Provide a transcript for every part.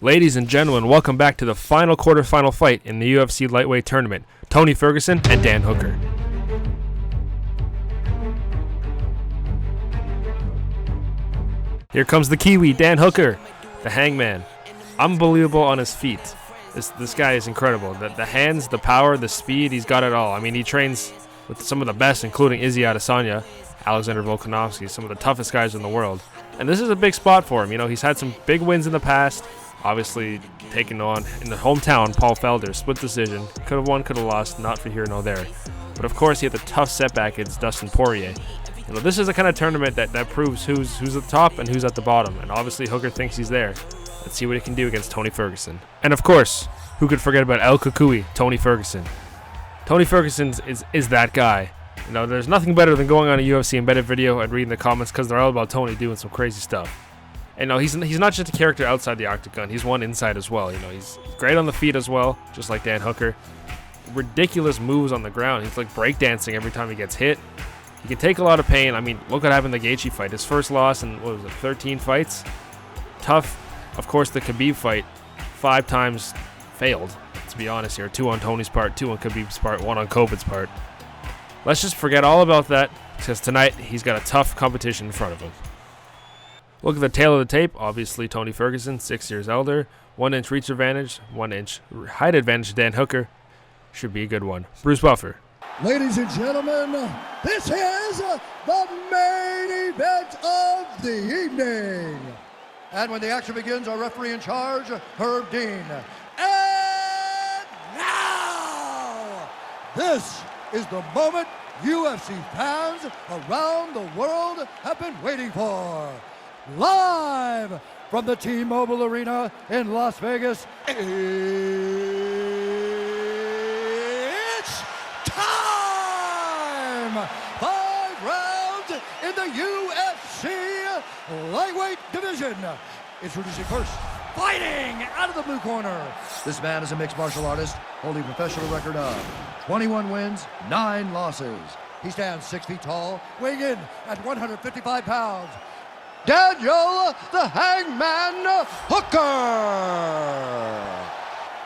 Ladies and gentlemen, welcome back to the final quarterfinal fight in the UFC lightweight tournament. Tony Ferguson and Dan Hooker. Here comes the Kiwi, Dan Hooker, the hangman. Unbelievable on his feet. This guy is incredible. The hands, the power, the speed, he's got it all. I mean, he trains with some of the best, including Izzy Adesanya, Alexander Volkanovski, some of the toughest guys in the world. And this is a big spot for him. You know, he's had some big wins in the past. Obviously, taking on in the hometown Paul Felder, split decision. Could have won, could have lost, not for here nor there. But of course, he had the tough setback against Dustin Poirier. You know, this is the kind of tournament that proves who's at the top and who's at the bottom. And obviously, Hooker thinks he's there. Let's see what he can do against Tony Ferguson. And of course, who could forget about El Cucuy, Tony Ferguson? Tony Ferguson is that guy. You know, there's nothing better than going on a UFC embedded video and reading the comments because they're all about Tony doing some crazy stuff. And no, he's not just a character outside the octagon. He's one inside as well. You know, he's great on the feet as well, just like Dan Hooker. Ridiculous moves on the ground. He's like breakdancing every time he gets hit. He can take a lot of pain. I mean, look what happened in the Gaethje fight. His first loss in, 13 fights? Tough. Of course, the Khabib fight, 5 times failed, to be honest here. 2 on Tony's part, 2 on Khabib's part, 1 on Covid's part. Let's just forget all about that, because tonight he's got a tough competition in front of him. Look at the tail of the tape. Obviously, Tony Ferguson, 6 years elder. 1-inch reach advantage, 1-inch height advantage. Dan Hooker should be a good one. Bruce Buffer. Ladies and gentlemen, this is the main event of the evening. And when the action begins, our referee in charge, Herb Dean. And now, this is the moment UFC fans around the world have been waiting for. Live from the T-Mobile Arena in Las Vegas, it's time! 5 rounds in the UFC lightweight division. Introducing first, fighting out of the blue corner. This man is a mixed martial artist, holding a professional record of 21 wins, 9 losses. He stands 6 feet tall, weighing in at 155 pounds. Daniel the Hangman Hooker.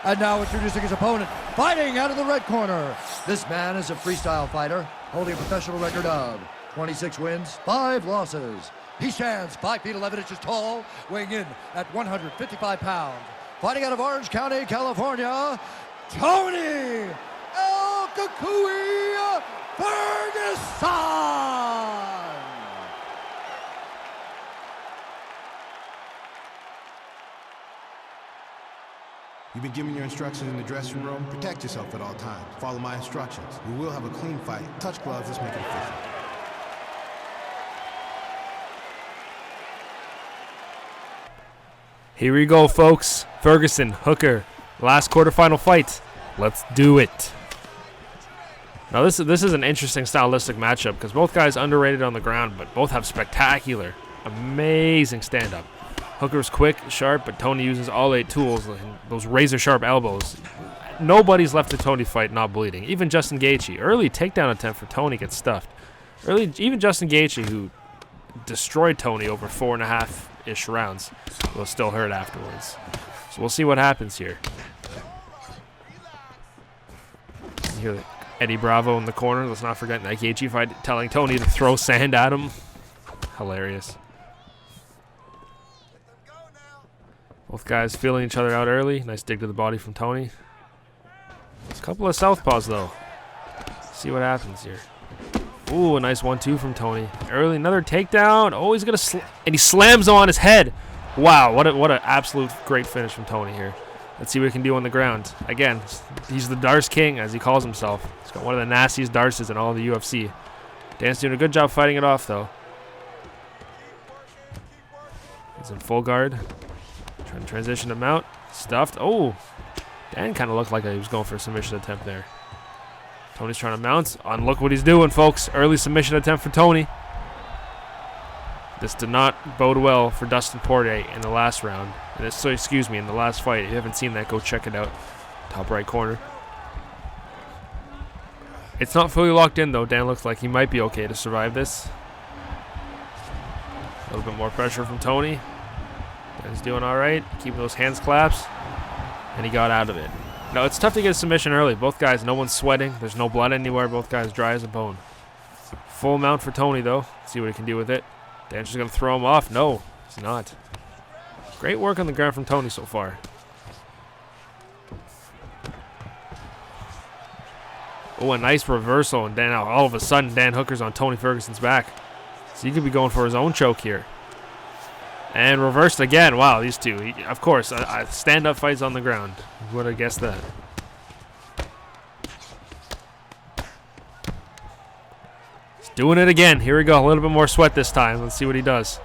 And now introducing his opponent, fighting out of the red corner. This man is a freestyle fighter, holding a professional record of 26 wins, 5 losses. He stands 5 feet 11 inches tall, weighing in at 155 pounds. Fighting out of Orange County, California, Tony El Cucuy Ferguson. You've been given your instructions in the dressing room. Protect yourself at all times. Follow my instructions. We will have a clean fight. Touch gloves. Let's make it official. Here we go, folks. Ferguson, Hooker, last quarterfinal fight. Let's do it. Now, this is an interesting stylistic matchup because both guys underrated on the ground, but both have spectacular, amazing stand-up. Hooker's quick, sharp, but Tony uses all 8 tools, those razor-sharp elbows. Nobody's left the Tony fight not bleeding. Even Justin Gaethje. Early takedown attempt for Tony gets stuffed. Even Justin Gaethje, who destroyed Tony over 4.5-ish rounds, will still hurt afterwards. So we'll see what happens here. You hear Eddie Bravo in the corner. Let's not forget that Gaethje fight, telling Tony to throw sand at him. Hilarious. Both guys feeling each other out early. Nice dig to the body from Tony. There's a couple of southpaws, though. See what happens here. Ooh, a nice 1-2 from Tony. Early, another takedown. Oh, he's going to and he slams him on his head. Wow, what an absolute great finish from Tony here. Let's see what he can do on the ground. Again, he's the Darce King, as he calls himself. He's got one of the nastiest Darces in all of the UFC. Dan's doing a good job fighting it off, though. He's in full guard. Trying to transition to mount. Stuffed. Oh, Dan kind of looked like he was going for a submission attempt there. Tony's trying to mount. And look what he's doing, folks. Early submission attempt for Tony. This did not bode well for Dustin Poirier in the last round. In the last fight. If you haven't seen that, go check it out. Top right corner. It's not fully locked in, though. Dan looks like he might be okay to survive this. A little bit more pressure from Tony. He's doing all right, keeping those hands claps, and he got out of it. No, it's tough to get a submission early. Both guys, no one's sweating. There's no blood anywhere. Both guys dry as a bone. Full mount for Tony, though. See what he can do with it. Dan's just going to throw him off. No, he's not. Great work on the ground from Tony so far. Oh, a nice reversal, and then all of a sudden, Dan Hooker's on Tony Ferguson's back. So he could be going for his own choke here. And reversed again. Wow, these two. Of course, a stand-up fight's on the ground. Who would have guessed that? He's doing it again. Here we go. A little bit more sweat this time. Let's see what he does.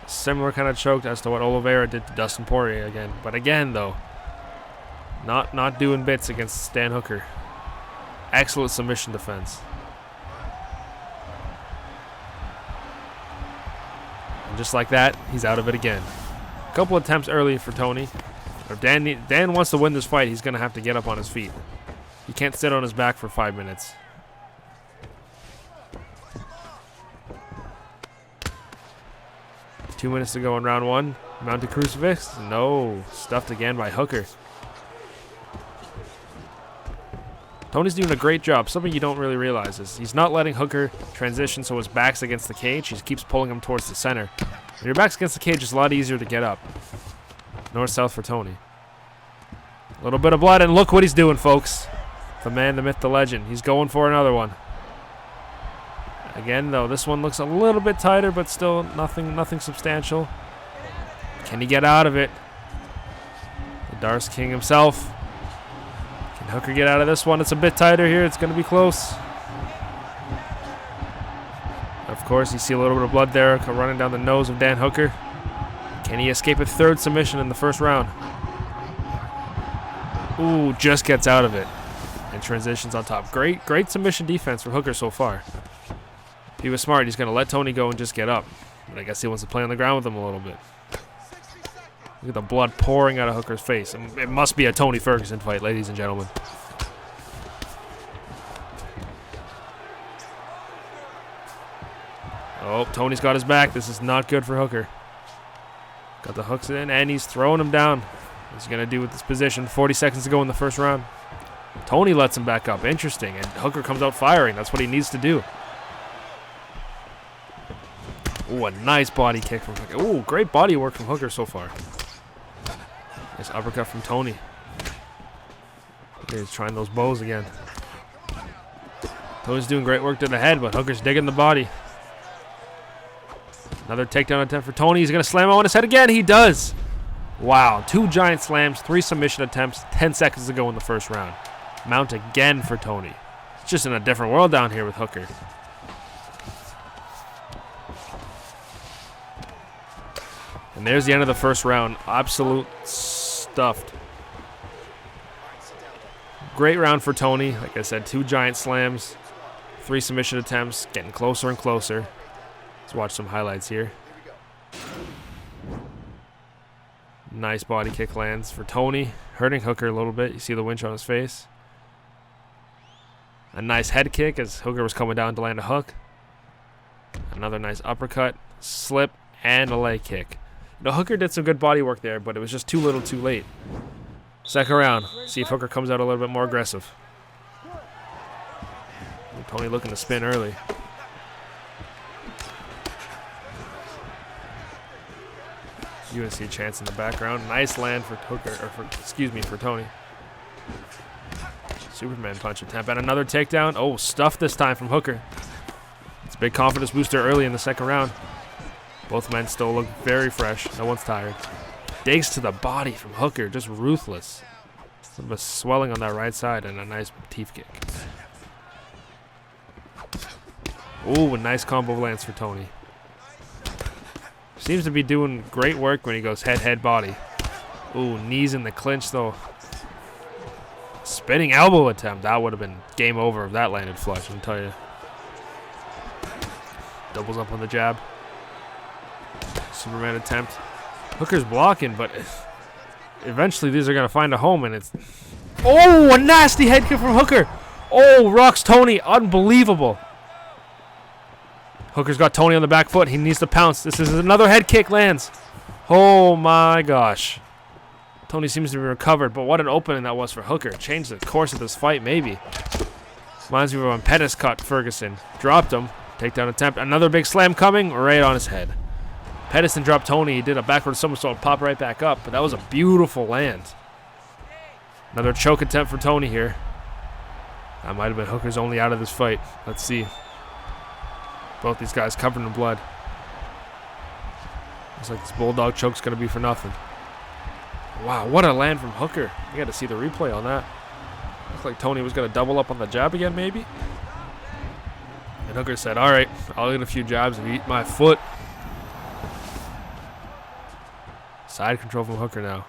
Similar kind of choke as to what Oliveira did to Dustin Poirier again. But again, though, not doing bits against Dan Hooker. Excellent submission defense. And just like that, he's out of it again. A couple attempts early for Tony. If Dan wants to win this fight, he's going to have to get up on his feet. He can't sit on his back for 5 minutes. Two minutes to go in round one. Mounted crucifix. No. Stuffed again by Hooker. Tony's doing a great job. Something you don't really realize is he's not letting Hooker transition so his back's against the cage. He keeps pulling him towards the center. When your back's against the cage, it's a lot easier to get up. North-south for Tony. A little bit of blood, and look what he's doing, folks. The man, the myth, the legend. He's going for another one. Again, though, this one looks a little bit tighter, but still nothing substantial. Can he get out of it? The Darce King himself. Can Hooker get out of this one? It's a bit tighter here. It's going to be close. Of course, you see a little bit of blood there running down the nose of Dan Hooker. Can he escape a third submission in the first round? Ooh, just gets out of it. And transitions on top. Great submission defense for Hooker so far. If he was smart, he's going to let Tony go and just get up. But I guess he wants to play on the ground with him a little bit. Look at the blood pouring out of Hooker's face. It must be a Tony Ferguson fight, ladies and gentlemen. Oh, Tony's got his back. This is not good for Hooker. Got the hooks in, and he's throwing him down. What's he going to do with this position? 40 seconds to go in the first round. Tony lets him back up. Interesting. And Hooker comes out firing. That's what he needs to do. Ooh, a nice body kick from Hooker. Ooh, great body work from Hooker so far. Nice uppercut from Tony. Okay, he's trying those bows again. Tony's doing great work to the head, but Hooker's digging the body. Another takedown attempt for Tony. He's going to slam him on his head again. He does. Wow. 2 giant slams, 3 submission attempts, 10 seconds to go in the first round. Mount again for Tony. It's just in a different world down here with Hooker. And there's the end of the first round. Absolute stuffed. Great round for Tony. Like I said, 2 giant slams, 3 submission attempts, getting closer and closer. Let's watch some highlights here. Nice body kick lands for Tony, hurting Hooker a little bit. You see the winch on his face. A nice head kick as Hooker was coming down to land a hook. Another nice uppercut, slip, and a leg kick. You know, Hooker did some good body work there, but it was just too little too late. Second round. See if Hooker comes out a little bit more aggressive. Tony looking to spin early. You can see a chance in the background. Nice land for Hooker, or for Tony. Superman punch attempt and another takedown. Oh, stuffed this time from Hooker. It's a big confidence booster early in the second round. Both men still look very fresh. No one's tired. Digs to the body from Hooker, just ruthless. Some of a swelling on that right side and a nice teeth kick. Ooh, a nice combo lands for Tony. Seems to be doing great work when he goes head, body. Ooh, knees in the clinch though. Spinning elbow attempt. That would have been game over if that landed flush, I can tell you. Doubles up on the jab. Superman attempt. Hooker's blocking, but eventually these are going to find a home, and it's... Oh, a nasty head kick from Hooker. Oh, rocks Tony. Unbelievable. Hooker's got Tony on the back foot. He needs to pounce. This is another head kick lands. Oh my gosh. Tony seems to be recovered, but what an opening that was for Hooker. Changed the course of this fight, maybe. Reminds me of when Pettis caught Ferguson. Dropped him. Takedown attempt. Another big slam coming right on his head. Pettis dropped Tony. He did a backward somersault, pop right back up, but that was a beautiful land. Another choke attempt for Tony here. That might have been Hooker's only out of this fight. Let's see. Both these guys covered in blood. Looks like this bulldog choke's going to be for nothing. Wow, what a land from Hooker. You got to see the replay on that. Looks like Tony was going to double up on the jab again, maybe. And Hooker said, all right, I'll get a few jabs and eat my foot. Side control from Hooker now.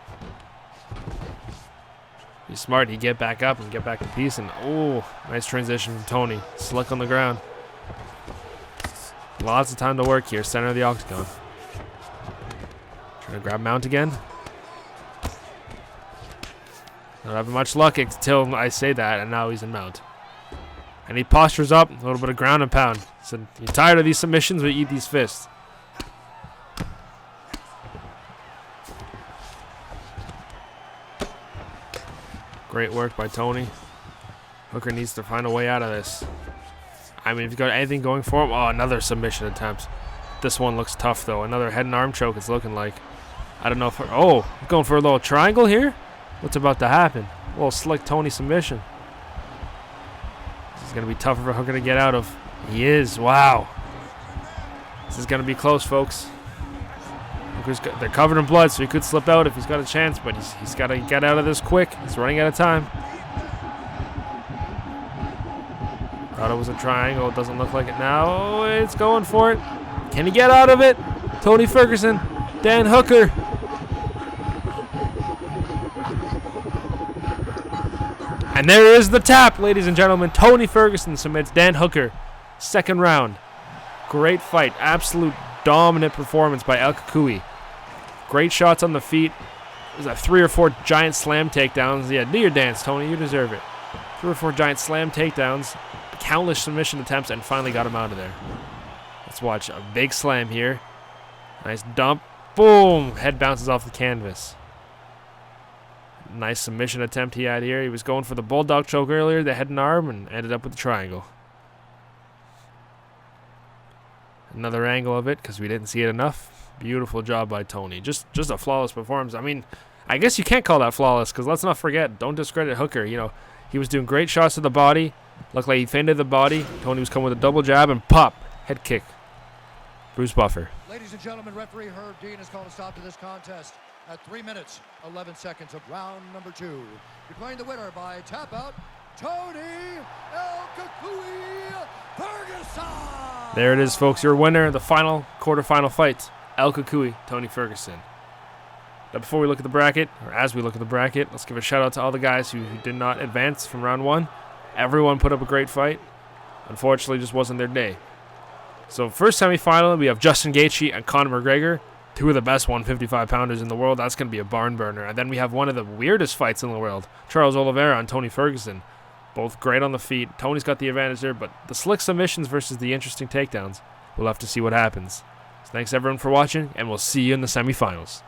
He's smart. He get back up and get back in peace. And, oh, nice transition from Tony. Slick on the ground. Lots of time to work here. Center of the octagon. Trying to grab mount again. Not having much luck until I say that, and now he's in mount. And he postures up. A little bit of ground and pound. So you're tired of these submissions, but eat these fists. Great work by Tony. Hooker needs to find a way out of this. I mean, if he's got anything going for him, oh, another submission attempt. This one looks tough, though. Another head and arm choke, it's looking like. I don't know if... Oh, going for a little triangle here? What's about to happen? A little slick Tony submission. This is going to be tougher for Hooker to get out of. He is. Wow. This is going to be close, folks. They're covered in blood, so he could slip out if he's got a chance, but he's got to get out of this quick. He's running out of time. Thought it was a triangle. It doesn't look like it now. Oh, it's going for it. Can he get out of it? Tony Ferguson, Dan Hooker. And there is the tap, ladies and gentlemen. Tony Ferguson submits Dan Hooker. Second round. Great fight. Absolute dominant performance by El Cucuy. Great shots on the feet. There's like 3 or 4 giant slam takedowns. Yeah, do your dance, Tony. You deserve it. 3 or 4 giant slam takedowns. Countless submission attempts, and finally got him out of there. Let's watch a big slam here. Nice dump. Boom. Head bounces off the canvas. Nice submission attempt he had here. He was going for the bulldog choke earlier, the head and arm, and ended up with the triangle. Another angle of it because we didn't see it enough. Beautiful job by Tony. Just a flawless performance. I mean, I guess you can't call that flawless because let's not forget, don't discredit Hooker. You know, he was doing great shots to the body. Looked like he feinted the body. Tony was coming with a double jab and pop. Head kick. Bruce Buffer. Ladies and gentlemen, referee Herb Dean has called a stop to this contest at 3 minutes, 11 seconds of round number 2. Declaring the winner by tap out, Tony El Cucuy Ferguson. There it is, folks. Your winner, the final quarterfinal fight, El Cucuy, Tony Ferguson. Now, before we look at the bracket, or as we look at the bracket, let's give a shout out to all the guys who did not advance from round 1. Everyone put up a great fight. Unfortunately, just wasn't their day. So, first semifinal, we have Justin Gaethje and Conor McGregor, 2 of the best 155-pounders in the world. That's going to be a barn burner. And then we have one of the weirdest fights in the world, Charles Oliveira and Tony Ferguson. Both great on the feet. Tony's got the advantage there, but the slick submissions versus the interesting takedowns. We'll have to see what happens. So thanks, everyone, for watching, and we'll see you in the semifinals.